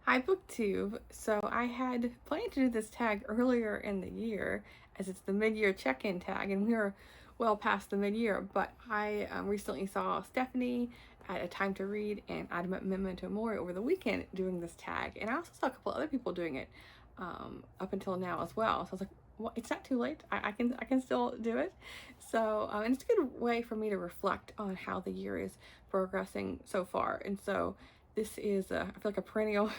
Hi, Booktube. So I had planned to do this tag earlier in the year, as it's the mid-year check-in tag, and we are well past the mid-year. But I recently saw Stephanie at A Time to Read and Adam Memento Mori over the weekend doing this tag, and I also saw a couple other people doing it up until now as well. So I was like, well, it's not too late. I can still do it. So and it's a good way for me to reflect on how the year is progressing so far. And so this is I feel like a perennial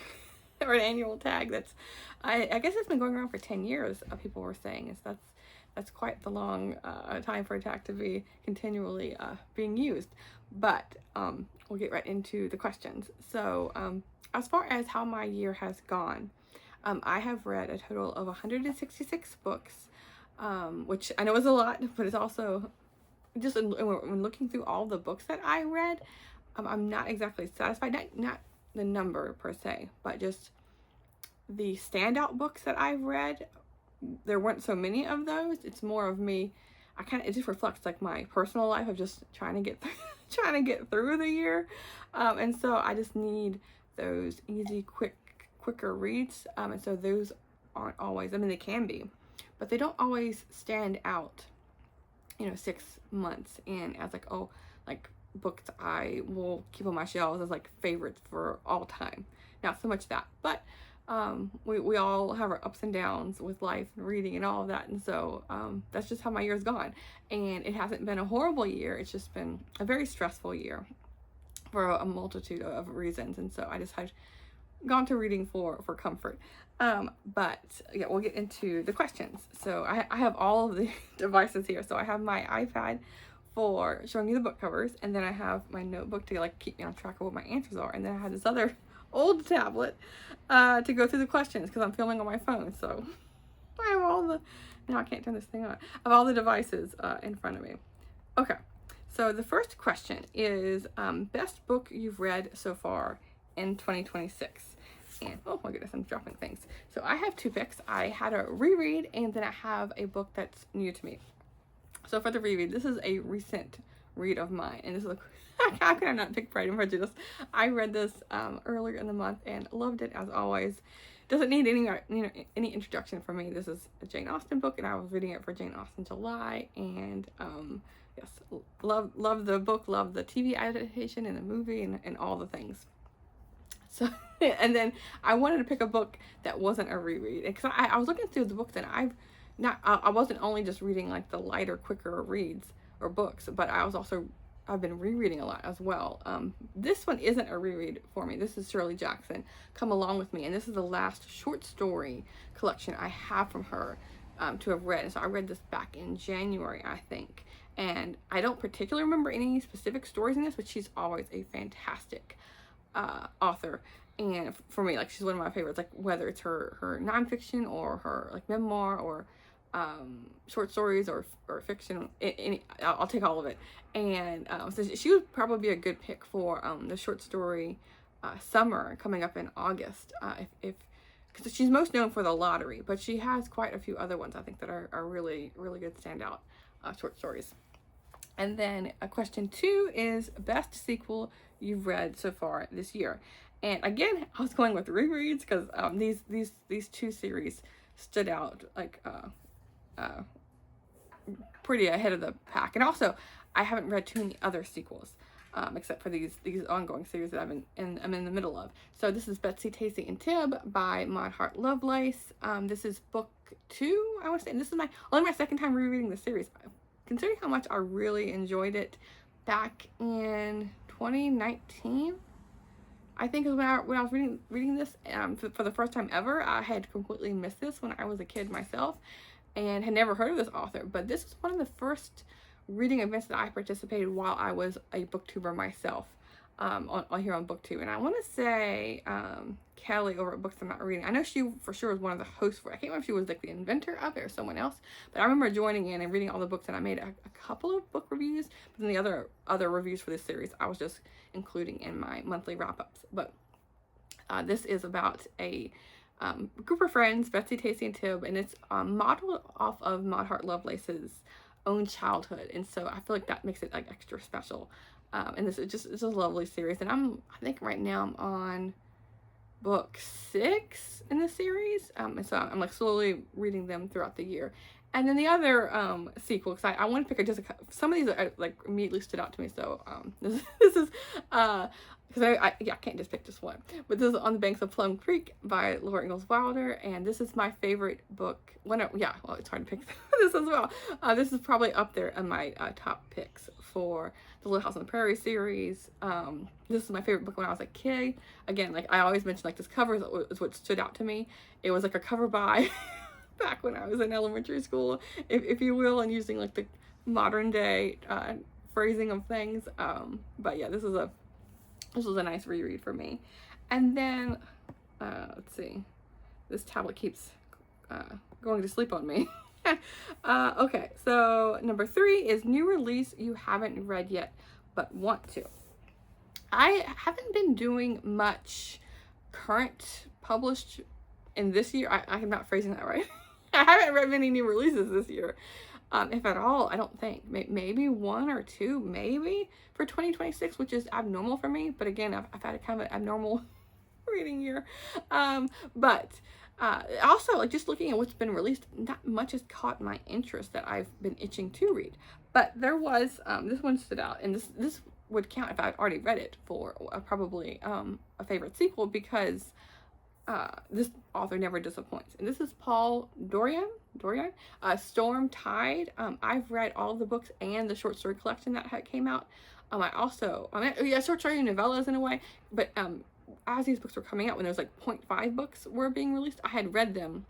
or an annual tag that's I guess it's been going around for 10 years. People were saying is that's quite the long time for a tag to be continually being used. But we'll get right into the questions. So as far as how my year has gone, I have read a total of 166 books, which I know is a lot, but it's also just when looking through all the books that I read, I'm not exactly satisfied. Not the number per se, but just the standout books that I've read. There weren't so many of those. It's more of me. It just reflects like my personal life of just trying to get through, trying to get through the year, and so I just need those easy, quicker reads. And so those aren't always. I mean, they can be, but they don't always stand out. 6 months in as like, oh, like books I will keep on my shelves as like favorites for all time. Not so much that, but we all have our ups and downs with life and reading and all of that, and so that's just how my year's gone. And it hasn't been a horrible year, it's just been a very stressful year for a multitude of reasons, and so I just had gone to reading for comfort. But yeah, we'll get into the questions. So I have all of the devices here. So I have my iPad for showing you the book covers, and then I have my notebook to like keep me on track of what my answers are, and then I have this other old tablet to go through the questions because I'm filming on my phone. So I have all the, now I can't turn this thing on, of all the devices in front of me. Okay, so the first question is best book you've read so far in 2026. And oh my goodness, I'm dropping things. So I have two picks. I had a reread, and then I have a book that's new to me. So for the reread, this is a recent read of mine, and this is how can I not pick Pride and Prejudice? I read this earlier in the month and loved it as always. Doesn't need any introduction from me. This is a Jane Austen book, and I was reading it for Jane Austen July, and yes, love the book, love the TV adaptation and the movie and all the things. So, and then I wanted to pick a book that wasn't a reread, because I was looking through the books, and I wasn't only just reading like the lighter, quicker reads or books, but I've been rereading a lot as well. This one isn't a reread for me. This is Shirley Jackson, Come Along With Me, and this is the last short story collection I have from her to have read. And so I read this back in January, I think, and I don't particularly remember any specific stories in this, but she's always a fantastic author, and for me, like, she's one of my favorites, like whether it's her nonfiction or her like memoir or short stories or fiction. I'll take all of it. And so she would probably be a good pick for the short story summer coming up in August, if because she's most known for The Lottery, but she has quite a few other ones I think that are really good standout short stories. And then question 2 is best sequel you've read so far this year. And again, I was going with rereads because these two series stood out like pretty ahead of the pack. And also, I haven't read too many other sequels except for these ongoing series that I'm in the middle of. So this is Betsy, Tacy, and Tib by Maud Hart Lovelace. This is book 2, I want to say. And this is only my second time rereading the series. Considering how much I really enjoyed it back in 2019, I think is when I was reading this for the first time ever. I had completely missed this when I was a kid myself and had never heard of this author. But this was one of the first reading events that I participated while I was a booktuber myself on here on Booktube. And I want to say Kelly over at Books I'm Not Reading, I know she for sure was one of the hosts for it. I can't remember if she was like the inventor of it or someone else, but I remember joining in and reading all the books, and I made a couple of book reviews, but then the other reviews for this series I was just including in my monthly wrap-ups. But this is about a group of friends, Betsy, Tacy, and Tib, and it's modeled off of Maud Hart Lovelace's own childhood, and so I feel like that makes it like extra special. And it's a lovely series, and I think right now I'm on book 6 in the series. And so I'm like slowly reading them throughout the year. And then the other sequel, because I want to pick just some of these are, like immediately stood out to me. So this is because I can't just pick just one. But this is On the Banks of Plum Creek by Laura Ingalls Wilder, and this is my favorite book. Well, it's hard to pick this as well. This is probably up there in my top picks for the Little House on the Prairie series. This is my favorite book when I was a kid. Again, like I always mention, like this cover is what stood out to me. It was like a cover by back when I was in elementary school, if you will, and using like the modern day phrasing of things. But yeah, this was a nice reread for me. And then let's see, this tablet keeps going to sleep on me. Okay, so number 3 is new release you haven't read yet but want to. I haven't been doing much current published in this year. I am not phrasing that right. I haven't read many new releases this year, if at all. I don't think. Maybe 1 or 2, maybe for 2026, which is abnormal for me. But again, I've had a kind of an abnormal reading year. But also, like just looking at what's been released, not much has caught my interest that I've been itching to read. But there was this one stood out, and this would count if I'd already read it for probably a favorite sequel, because this author never disappoints. And this is Paul Dorian, Storm Tide. I've read all the books and the short story collection that came out. Short story novellas in a way, but as these books were coming out, when there was like 0.5 books were being released, I had read them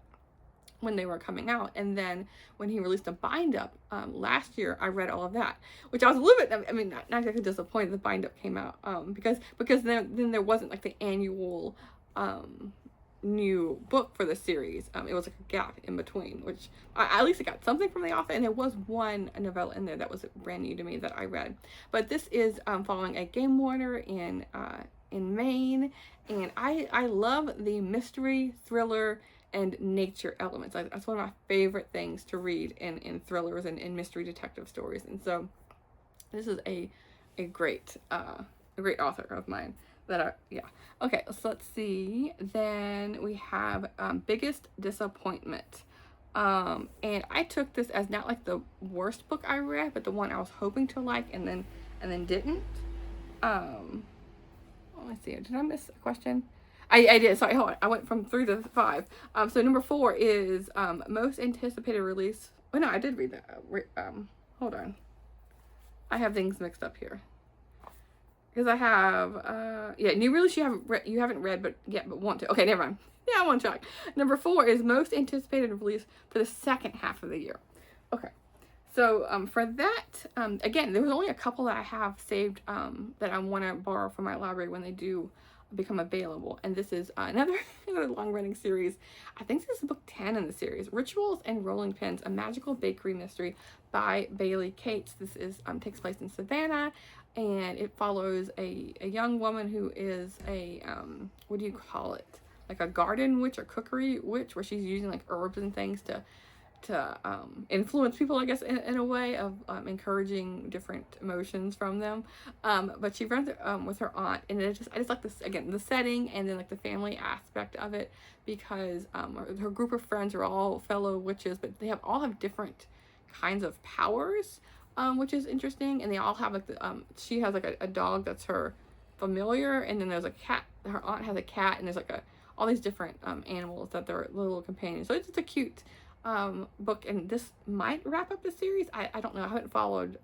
when they were coming out. And then when he released a bind up last year, I read all of that, which I was a little bit, not exactly disappointed the bind up came out, because then there wasn't like the annual new book for the series. It was like a gap in between, which at least I got something from the author, and there was one novella in there that was brand new to me that I read. But this is following a game warden in Maine, and I love the mystery, thriller, and nature elements. That's one of my favorite things to read in thrillers and mystery detective stories. And so this is a great author of mine. Okay, so let's see. Then we have Biggest Disappointment. And I took this as not like the worst book I read, but the one I was hoping to like and then didn't. Let's see. Did I miss a question? I did. Sorry, hold on. I went from 3 to 5. So number 4 is most anticipated release. Oh no, I did read that. Hold on. I have things mixed up here. Because I have, new release you haven't read but want to. Okay, never mind. Yeah, I'm on track. Number 4 is most anticipated release for the second half of the year. Okay, so for that, again, there was only a couple that I have saved that I want to borrow from my library when they do become available. And this is another long-running series. I think this is book 10 in the series, Rituals and Rolling Pins, a magical bakery mystery by Bailey Cates. This is takes place in Savannah, and it follows a young woman who is a what do you call it, like a garden witch or cookery witch, where she's using like herbs and things to influence people, I guess, in a way of encouraging different emotions from them. But she runs it with her aunt, and I just like this, again, the setting and then like the family aspect of it, because her group of friends are all fellow witches, but they all have different kinds of powers, which is interesting. And they all have like she has like a dog that's her familiar, and then there's a cat. Her aunt has a cat, and there's like all these different animals that they're little companions. So it's just a cute book, and this might wrap up the series. I don't know. I haven't followed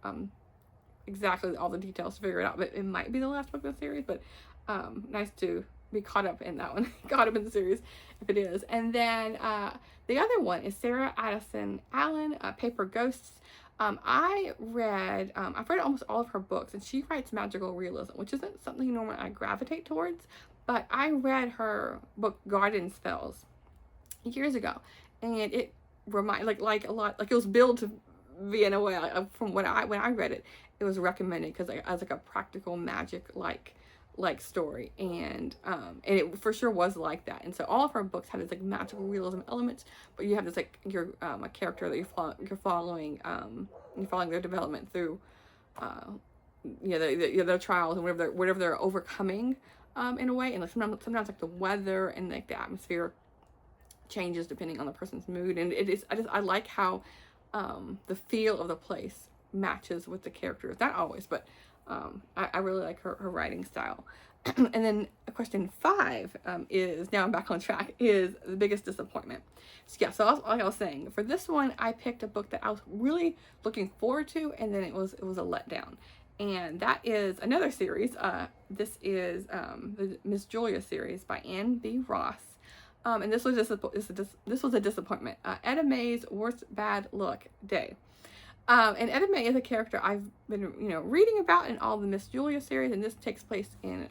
exactly all the details to figure it out, but it might be the last book of the series. But nice to be caught up in that one, caught up in the series if it is. And then the other one is Sarah Addison Allen, Paper Ghosts. I've read almost all of her books, and she writes magical realism, which isn't something normally I gravitate towards. But I read her book Garden Spells years ago, and it reminded like a lot, like it was billed to be in a way from when I read it, it was recommended because as like a practical magic like story, and it for sure was like that. And so all of her books had this like magical realism elements, but you have this like you're a character that you're following their development through their trials and whatever they're overcoming in a way, and like sometimes like the weather and like the atmosphere changes depending on the person's mood, and it is I like how the feel of the place matches with the characters. Not always, but I really like her writing style. And then question 5 is, now I'm back on track, is the biggest disappointment. So yeah, so like I was saying, for this one, I picked a book that I was really looking forward to, and then it was a letdown. And that is another series. This is the Miss Julia series by Anne B. Ross. And this was a disappointment. Etta May's Worst Bad Luck Day. And Etta May is a character I've been, reading about in all the Miss Julia series, and this takes place in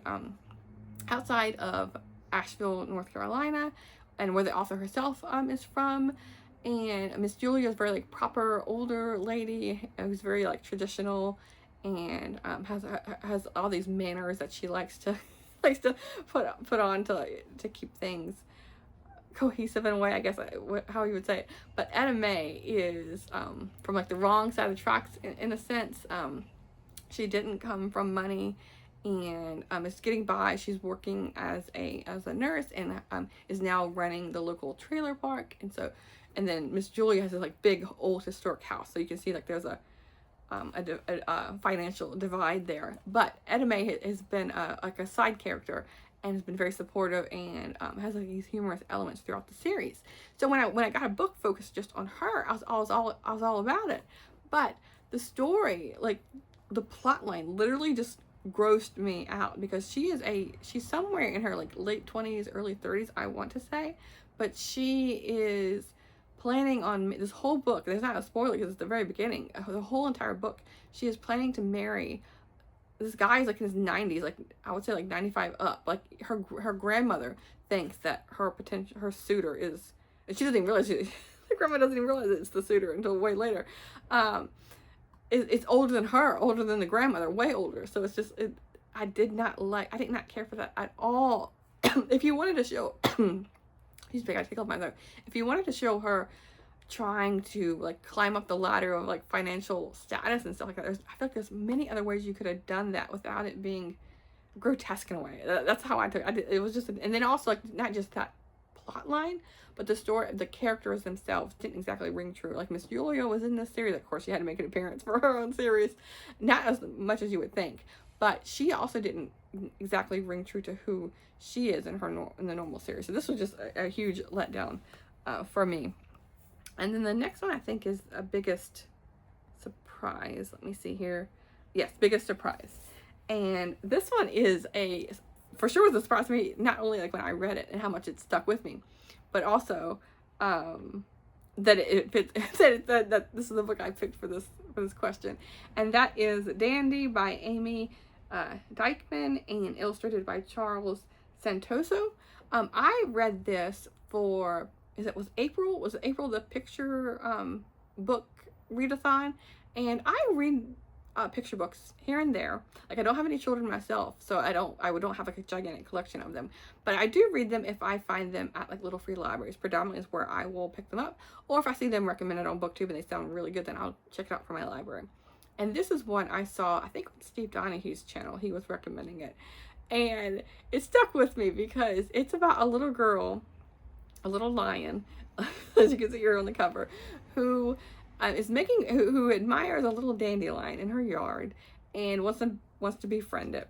outside of Asheville, North Carolina, and where the author herself is from. And Miss Julia is very like proper older lady who's very like traditional, and has all these manners that she likes to put on to keep things cohesive in a way, I guess, how you would say it. But Etta May is from like the wrong side of the tracks in a sense. She didn't come from money, and is getting by. She's working as a nurse, and is now running the local trailer park. And then Miss Julia has this like big old historic house, so you can see like there's a financial divide there. But Etta May has been like a side character, and has been very supportive, and has like these humorous elements throughout the series. So when I got a book focused just on her, I was all about it. But the story, like the plot line, literally just grossed me out, because she's somewhere in her like late 20s, early 30s, I want to say, but she is planning on this whole book. There's not a spoiler because it's the very beginning. The whole entire book, she is planning to marry this guy is like in his 90s, like I would say like 95 up. Like her grandmother thinks that her suitor is, and she doesn't even realize the grandma doesn't even realize it's the suitor until way later. It's older than her, older than the grandmother, way older. So it's just I did not care for that at all. If you wanted to show, excuse me, I take off my throat. If you wanted to show her trying to like climb up the ladder of like financial status and stuff like that, I feel like there's many other ways you could have done that without it being grotesque in a way. That's how I took it. It was just, and then also like not just that plot line, but the story, the characters themselves didn't exactly ring true. Like Miss Julia was in this series, of course she had to make an appearance for her own series, not as much as you would think, but she also didn't exactly ring true to who she is in the normal series. So this was just a huge letdown for me. And then the next one I think is a biggest surprise. Let me see here. Yes, biggest surprise. And this one is for sure was a surprise to me, not only like when I read it and how much it stuck with me, but also that it fits, that this is the book I picked for this question. And that is Dandy by Amy Dykman and illustrated by Charles Santoso. I read this for, was April the picture book readathon, and I read picture books here and there. Like I don't have any children myself, so I don't have like a gigantic collection of them, but I do read them if I find them at like little free libraries. Predominantly is where I will pick them up, or if I see them recommended on Booktube and they sound really good, then I'll check it out for my library. And this is one I saw, I think on Steve Donahue's channel, he was recommending it, and it stuck with me because it's about a little girl, a little lion, as you can see here on the cover, who who admires a little dandelion in her yard and wants to befriend it.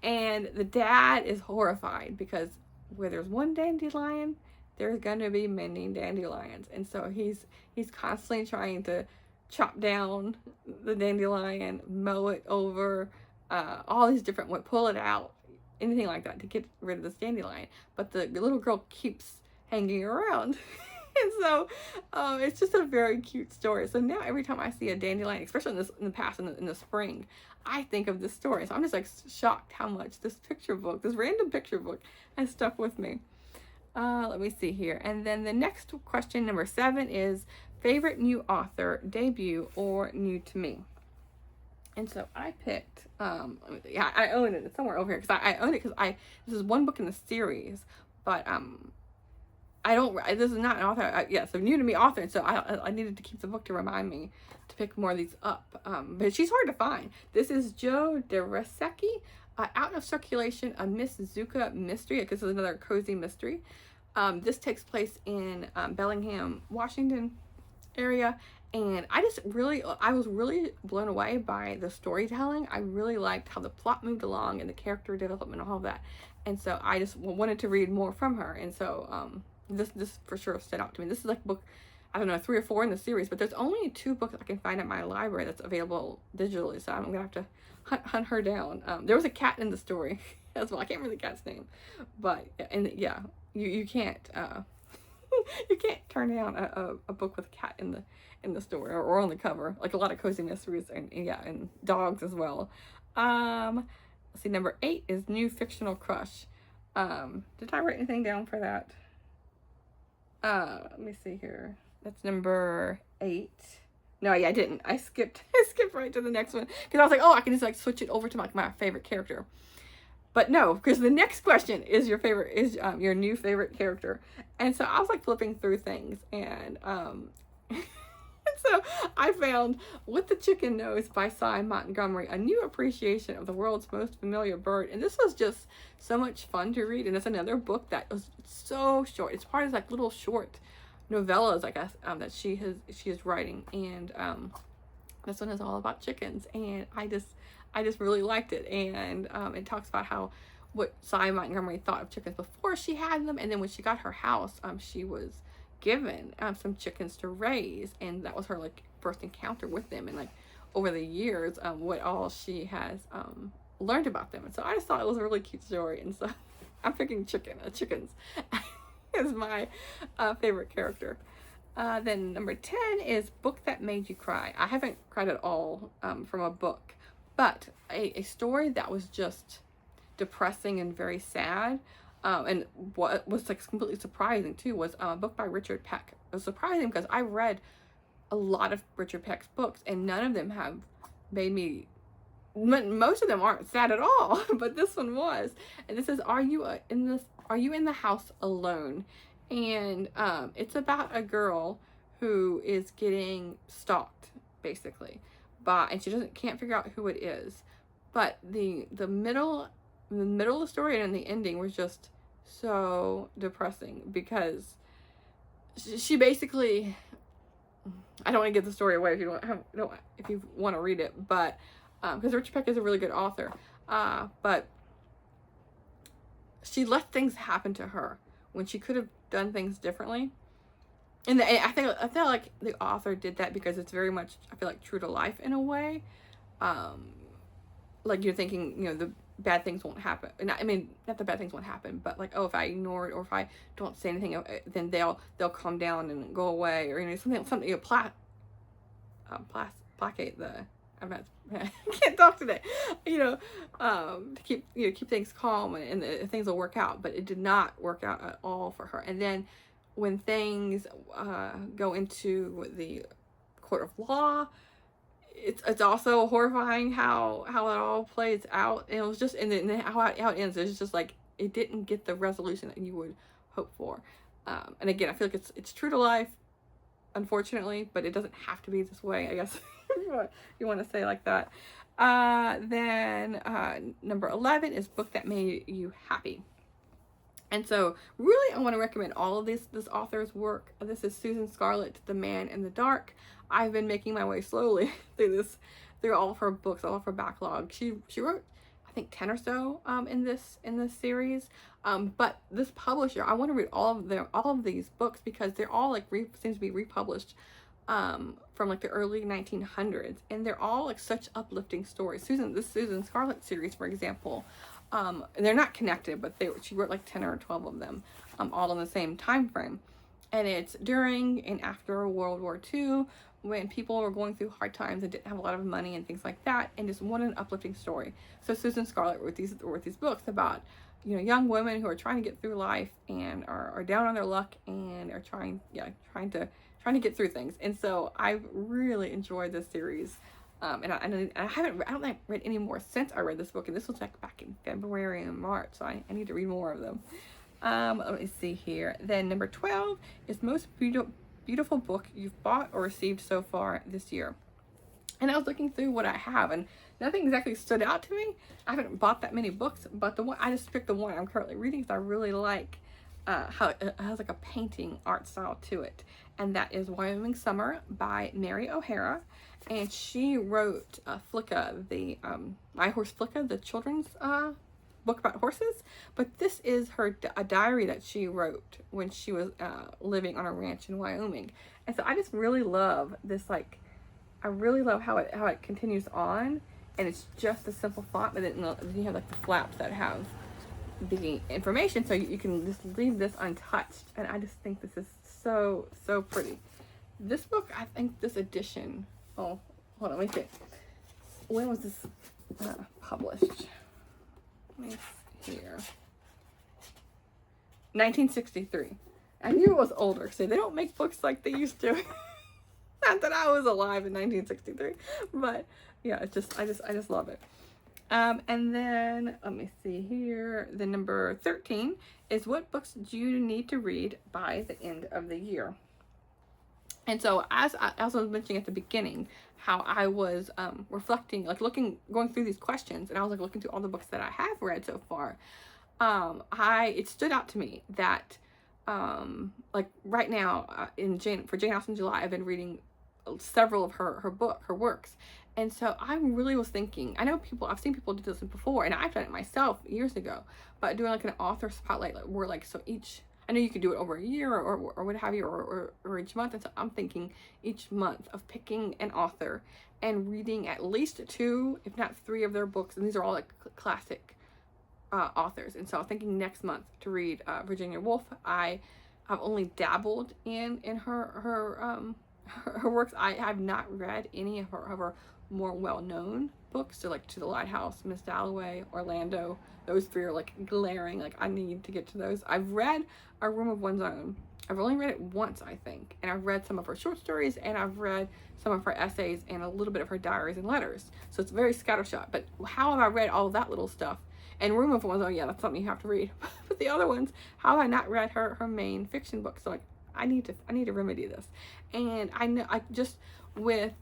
And the dad is horrified because where there's one dandelion, there's gonna be many dandelions, and so he's constantly trying to chop down the dandelion, mow it over, all these different, pull it out, anything like that to get rid of this dandelion. But the little girl keeps hanging around. And so it's just a very cute story. So now every time I see a dandelion, especially in the spring, I think of this story. So I'm just like shocked how much this random picture book has stuck with me. Let me see here. And then the next question, number 7, is favorite new author, debut, or new to me. And so I picked, I own it. It's somewhere over here because I own it because this is one book in the series, but this is not an author, so new to me author, so I needed to keep the book to remind me to pick more of these up, but she's hard to find. This is Jo Derasecki, Out of Circulation, a Miss Zuka mystery, because this is another cozy mystery. This takes place in Bellingham, Washington area, and I was really blown away by the storytelling. I really liked how the plot moved along and the character development and all of that, and so I just wanted to read more from her. And so this for sure stood out to me. This is like book, I don't know, 3 or 4 in the series, but there's only 2 books I can find at my library that's available digitally, so I'm gonna have to hunt her down. There was a cat in the story as well. I can't remember the cat's name, but and yeah, you can't you can't turn down a book with a cat in the store, or on the cover, like a lot of cozy mysteries, and yeah, and dogs as well. Let's see, number 8 is New Fictional Crush. Did I write anything down for that? Let me see here. That's number 8. No, yeah, I didn't. I skipped right to the next one because I was like, oh, I can just like switch it over to like my favorite character. But no, because the next question is your new favorite character. And so I was like flipping through things, and so I found With the Chicken Nose by Cy Montgomery, a new appreciation of the world's most familiar bird. And this was just so much fun to read, and it's another book that was so short. It's part of like little short novellas, I guess, that she is writing, and this one is all about chickens, and I just really liked it. And it talks about what Cy Montgomery thought of chickens before she had them, and then when she got her house, she was given some chickens to raise, and that was her like first encounter with them, and like over the years, what all she has learned about them. And so I just thought it was a really cute story, and so I'm picking chickens is my favorite character. Then number 10 is Book That Made You Cry. I haven't cried at all from a book, but a story that was just depressing and very sad. And what was like completely surprising too was a book by Richard Peck. It was surprising because I read a lot of Richard Peck's books, and none of them have made me, most of them aren't sad at all, but this one was. And this is Are You in the House Alone? And it's about a girl who is getting stalked, basically, and she can't figure out who it is. But the middle of the story and the ending was just so depressing, because she basically, I don't want to give the story away if you want to read it, but because Richard Peck is a really good author, but she let things happen to her when she could have done things differently. And I feel like the author did that because it's very much, I feel like, true to life in a way. Like you're thinking, the bad things won't happen. And I mean, not the bad things won't happen, but like, oh, if I ignore it, or if I don't say anything, then they'll calm down and go away, or something placate the. I can't talk today. To keep things calm, and things will work out. But it did not work out at all for her. And then when things go into the court of law, it's also horrifying how it all plays out. And it was just, and then how it ends. It's just like it didn't get the resolution that you would hope for. And again, I feel like it's true to life, unfortunately, but it doesn't have to be this way, I guess. You want to say like that. Then number 11 is Book That Made You Happy. And so really I want to recommend all of this author's work. This is Susan Scarlett, The Man in the Dark. I've been making my way slowly through all of her books, all of her backlog. She wrote, I think, 10 or so in this series. But this publisher, I want to read all of these books because they're all like seems to be republished from like the early 1900s, and they're all like such uplifting stories. This Susan Scarlett series, for example, they're not connected, but she wrote like 10 or 12 of them, all in the same time frame, and it's during and after World War II, when people were going through hard times and didn't have a lot of money and things like that, and just wanted an uplifting story. So Susan Scarlett wrote these books about young women who are trying to get through life and are down on their luck and are trying to get through things. And so I've really enjoyed this series. And I don't read any more since I read this book, and this was like back in February and March, so I need to read more of them. Let me see here. Then number 12 is Most Beautiful Book You've Bought or Received So Far This Year. And I was looking through what I have, and nothing exactly stood out to me. I haven't bought that many books, but the one I just picked the one I'm currently reading because I really like how it has like a painting art style to it, and that is Wyoming Summer by Mary O'Hara. And she wrote Flicka, the My Horse Flicka, the children's book about horses. But this is a diary that she wrote when she was living on a ranch in Wyoming. And so I just really love this, like, I really love how it continues on, and it's just a simple font, but then you have like the flaps that have the information, so you can just leave this untouched. And I just think this is so pretty. This book, I think this edition, oh, hold on, let me see. When was this published? Let me see here. 1963. I knew it was older, so they don't make books like they used to. Not that I was alive in 1963, but yeah, it's just I just love it. And then let me see here. The number 13 is what books do you need to read by the end of the year? And so as I was mentioning at the beginning, how I was reflecting, like going through these questions, and I was like looking through all the books that I have read so far. It stood out to me that like right now for Jane Austen July, I've been reading several of her works. And so I really was thinking, I know I've seen people do this before, and I've done it myself years ago, but doing like an author spotlight, like where like, so I know you could do it over a year or what have you, or each month. And so I'm thinking each month of picking an author and reading at least 2, if not 3 of their books. And these are all like classic authors. And so I'm thinking next month to read Virginia Woolf. I've only dabbled in her works. I have not read any of her more well-known books, so like To the Lighthouse, Miss Dalloway, Orlando. Those 3 are like glaring, like I need to get to those. I've read A Room of One's Own. I've only read it once, I think, and I've read some of her short stories, and I've read some of her essays and a little bit of her diaries and letters. So it's very scattershot. But how have I read all of that little stuff? And Room of One's Own, yeah, that's something you have to read. But the other ones, how have I not read her main fiction books? So like, I need to remedy this. And I know, I just, with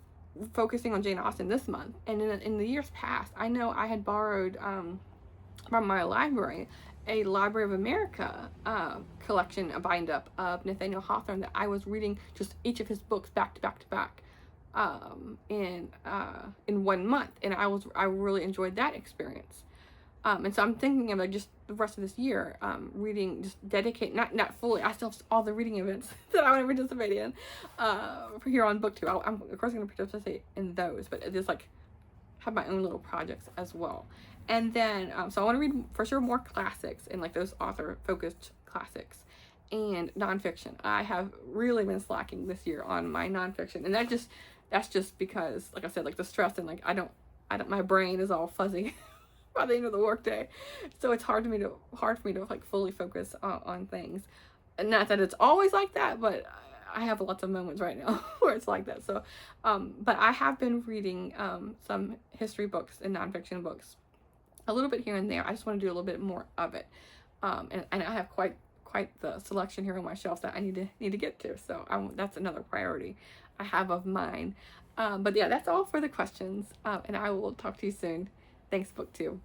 focusing on Jane Austen this month, and in the years past, I know I had borrowed from my library a Library of America collection, a bind up of Nathaniel Hawthorne, that I was reading just each of his books back to back in 1 month, and I really enjoyed that experience. And so I'm thinking of like just the rest of this year, reading, just dedicate, not fully, I still have all the reading events that I want to participate in, for here on BookTube. I'm of course going to participate in those, but just like have my own little projects as well. And then, so I want to read for sure more classics, and like those author focused classics, and nonfiction. I have really been slacking this year on my nonfiction, and that's just because, like I said, like the stress, and like I don't, my brain is all fuzzy by the end of the workday, so it's hard for me to like fully focus on things. And not that it's always like that, but I have lots of moments right now where it's like that. So, but I have been reading some history books and nonfiction books, a little bit here and there. I just want to do a little bit more of it, and I have quite the selection here on my shelf that I need to get to. So that's another priority I have of mine. But yeah, that's all for the questions, and I will talk to you soon. Thanks, BookTube.